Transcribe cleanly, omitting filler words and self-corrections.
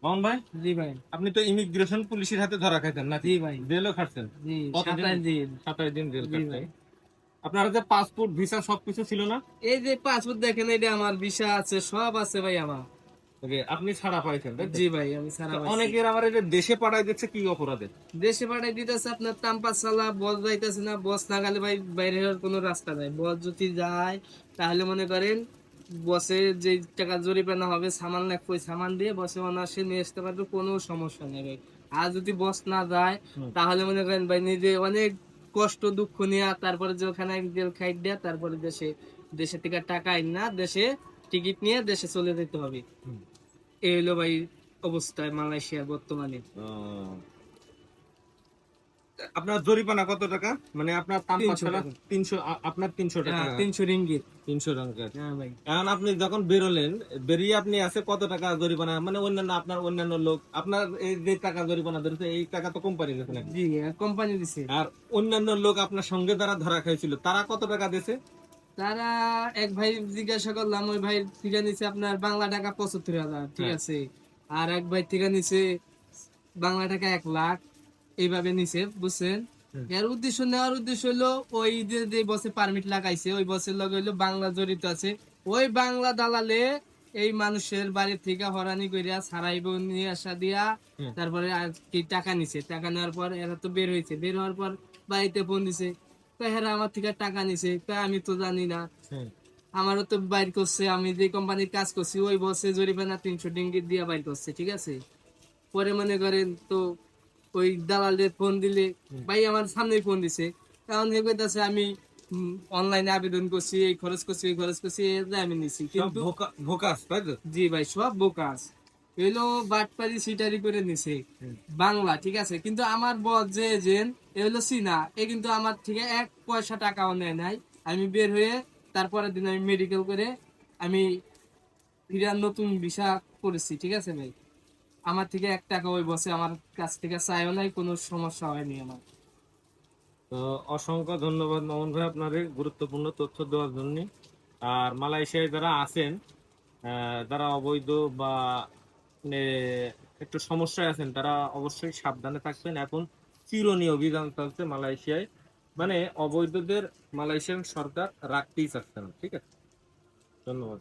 মামুন ভাই, জি ভাই। আপনি তো ইমিগ্রেশন পুলিশের হাতে ধরা খাইতেন নাকি? জি ভাই। জেলও খাটছেন? জি, কতদিন? 27 দিন। 27 দিন জেল জি খাটছেন। ভাই। আপনার যে পাসপোর্ট ভিসা সবকিছু ছিল না? এই যে পাসপোর্ট দেখেন, এটা আমার ভিসা আছে, সব আছে ভাই আমার। ওকে, আপনি ছাড়া পাইছেন তাই তো? জি ভাই, আমি তো সারা পাইছি। অনেকের আমার এই যে দেশে পাঠাই দিচ্ছে কি অপরাধে? দেশে পাঠাই দিতেছে আপনার টাম্পা চালা, বস যাইতেছে না, বস না গেলে ভাই বাইরে হওয়ার কোনো রাস্তা নাই। বস যদি যায় তাহলে মনে করেন বসের যে টাকা জরিমানা হবে, সামান লাগবে, ওই সামান দিয়ে বসে অনায়াসে নিয়ে আসতে পারবে, কোনো সমস্যা নেই ভাই। আর যদি বস না যায় হুম। তাহলে মনে করেন ভাই নিজে অনেক কষ্ট দুঃখ নিয়ে, তারপরে যে ওখানে জেল খাই দেয়া, তারপরে দেশে থেকে টাকা আইন না, দেশে টিকিট নিয়ে দেশে চলে যেতে হবে। হুম। এই হলো ভাই অবস্থায় মালয়েশিয়ার বর্তমানে। আহ, আপনার জরিমানা কত টাকা? মানে আপনার তাম্পা 300 ছাড়া টাকা। 300, আপনার 300 টাকা। 300 রিঙ্গিত। 300 টাকা। হ্যাঁ ভাই। এখন আপনি যখন বেরোলেন, বেরিয়ে আপনি আছে কত টাকা জরিমানা? মানে অন্যান্য আপনার অন্যান্য লোক আপনার এই যে টাকা জরিমানা ধরেছে এই টাকা তো কোম্পানি দিয়েছে নাকি? জি, কোম্পানি দিছে। আর অন্যান্য লোক আপনার সঙ্গে যারা ধরা খাইছিল তারা কত টাকা দিয়েছে? তারা এক ভাই জিজ্ঞাসা করলাম, ওই ভাই থেকে নিছে আপনার বাংলা টাকা 75,000, ঠিক হ্যাঁ। আছে। আর এক ভাই থেকে নিছে বাংলা টাকা 1 লাখ, এইভাবে নিছে, বুঝছেন। হুম। এর উদ্দেশ্য, নেওয়ার উদ্দেশ্য হলো ওই যে বসে পারমিট লাগাইছে, ওই বসের লগে হইলো বাংলা জড়িত আছে। ওই বাংলা দালালে এই মানুষের বাড়ি থেকে হরানি করিয়া ছাড়াইব, নিয়ে আসা দিয়া হুম। তারপরে আর কি টাকা নিছে। টাকা নেওয়ার পর এরা তো বের হয়েছে, বের হওয়ার পর বাড়িতে ফোন দিছে, তো হেরা আমার থেকে টাকা নিছে, তা আমি তো জানি না। হুম। আমারও তো বাইর করছে, আমি যে কোম্পানির কাজ করছি ওই বসে জরিমানা 300 রিঙ্গিত দিয়ে বাইর করছে, ঠিক আছে। পরে মনে করেন তো ওই দালালের ফোন দিলে, হুম। ভাই আমার সামনেই ফোন দিছে, কারণ এ কইতাছে আমি অনলাইনে আবেদন করছি, এই খরচ করছি, ওই খরচ করছি, এই যে আমি নিছি, সব কিন্তু ভোকাস তাই তো? জি ভাই সব বোকাস। এলো বাটপারি সিটারি করে নিছে হুম। বাংলা, ঠিক আছে। কিন্তু আমার বস যে এজেন্ট, এ হলো চীনা, এ কিন্তু আমার থেকে 1 পয়সা টাকাও নেয় নাই। আমি বের হয়ে তারপরের দিন আমি মেডিকেল করে আমি ফিরার নতুন ভিসা করেছি, ঠিক আছে ভাই। আমার থেকে 1 টাকা ওই বসে আমার কাছ থেকে চাইও নাই, কোনো সমস্যা হয়নি আমার। তো অসংখ্য ধন্যবাদ মামুন ভাই আপনার এই গুরুত্বপূর্ণ তথ্য দেওয়ার জন্য। আর মালয়েশিয়ায় যারা আছেন, যারা অবৈধ বা মানে একটু সমস্যায় আছেন তারা অবশ্যই সাবধানে থাকবেন। এখন চিরুনি অভিযান চলছে মালয়েশিয়ায়, মানে অবৈধদের মালয়েশিয়ান সরকার রাখতেই চাচ্ছে না। ঠিক আছে, ধন্যবাদ।